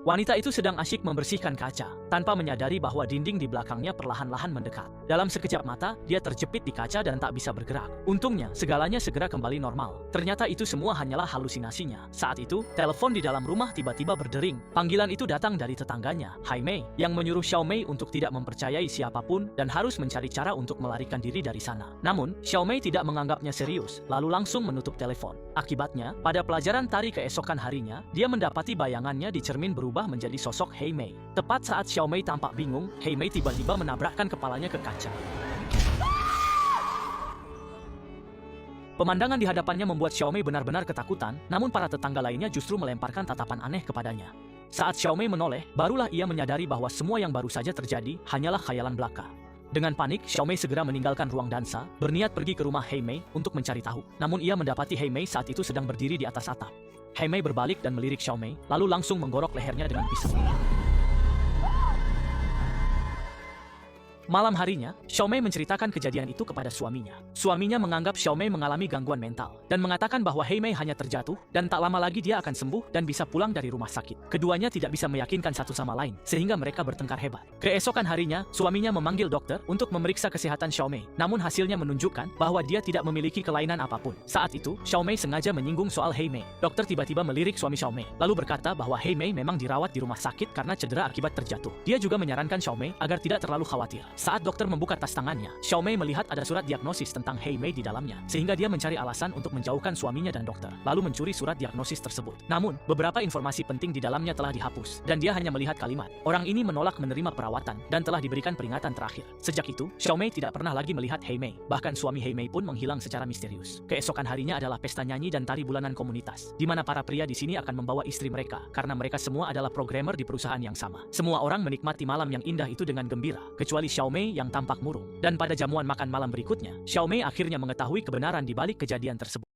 Wanita itu sedang asyik membersihkan kaca, tanpa menyadari bahwa dinding di belakangnya perlahan-lahan mendekat. Dalam sekejap mata, dia terjepit di kaca dan tak bisa bergerak. Untungnya, segalanya segera kembali normal. Ternyata itu semua hanyalah halusinasinya. Saat itu, telepon di dalam rumah tiba-tiba berdering. Panggilan itu datang dari tetangganya, Hai Mei, yang menyuruh Xiao Mei untuk tidak mempercayai siapapun dan harus mencari cara untuk melarikan diri dari sana. Namun, Xiao Mei tidak menganggapnya serius, lalu langsung menutup telepon. Akibatnya, pada pelajaran tari keesokan harinya, dia mendapati bayangannya di cermin berubah menjadi sosok Hei Mei. Tepat saat Xiao Mei tampak bingung, Hei Mei tiba-tiba menabrakkan kepalanya ke kaca. Pemandangan di hadapannya membuat Xiao Mei benar-benar ketakutan, namun para tetangga lainnya justru melemparkan tatapan aneh kepadanya. Saat Xiao Mei menoleh, barulah ia menyadari bahwa semua yang baru saja terjadi hanyalah khayalan belaka. Dengan panik, Xiao Mei segera meninggalkan ruang dansa, berniat pergi ke rumah Hei Mei untuk mencari tahu. Namun ia mendapati Hei Mei saat itu sedang berdiri di atas atap. Hei Mei berbalik dan melirik Xiao Mei, lalu langsung menggorok lehernya dengan pisau. Malam harinya, Xiao Mei menceritakan kejadian itu kepada suaminya. Suaminya menganggap Xiao Mei mengalami gangguan mental dan mengatakan bahwa Hei Mei hanya terjatuh dan tak lama lagi dia akan sembuh dan bisa pulang dari rumah sakit. Keduanya tidak bisa meyakinkan satu sama lain sehingga mereka bertengkar hebat. Keesokan harinya, suaminya memanggil dokter untuk memeriksa kesehatan Xiao Mei. Namun hasilnya menunjukkan bahwa dia tidak memiliki kelainan apapun. Saat itu, Xiao Mei sengaja menyinggung soal Hei Mei. Dokter tiba-tiba melirik suami Xiao Mei, lalu berkata bahwa Hei Mei memang dirawat di rumah sakit karena cedera akibat terjatuh. Dia juga menyarankan Xiao Mei agar tidak terlalu khawatir. Saat dokter membuka tas tangannya, Xiao Mei melihat ada surat diagnosis tentang Hei Mei di dalamnya, sehingga dia mencari alasan untuk menjauhkan suaminya dan dokter, lalu mencuri surat diagnosis tersebut. Namun, beberapa informasi penting di dalamnya telah dihapus, dan dia hanya melihat kalimat, orang ini menolak menerima perawatan, dan telah diberikan peringatan terakhir. Sejak itu, Xiao Mei tidak pernah lagi melihat Hei Mei, bahkan suami Hei Mei pun menghilang secara misterius. Keesokan harinya adalah pesta nyanyi dan tari bulanan komunitas, di mana para pria di sini akan membawa istri mereka, karena mereka semua adalah programmer di perusahaan yang sama. Semua orang menikmati malam yang indah itu dengan gembira, kecuali Xiao Mei yang tampak murung. Dan pada jamuan makan malam berikutnya, Xiao Mei akhirnya mengetahui kebenaran di balik kejadian tersebut.